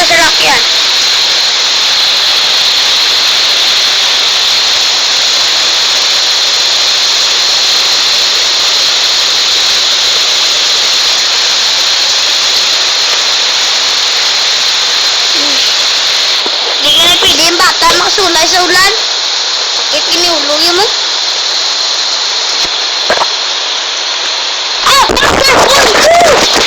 sasakyan. Di ka na pwede yung bata makasulay sa ulan. Sakit kiniulog yun mo. Ah! Uy!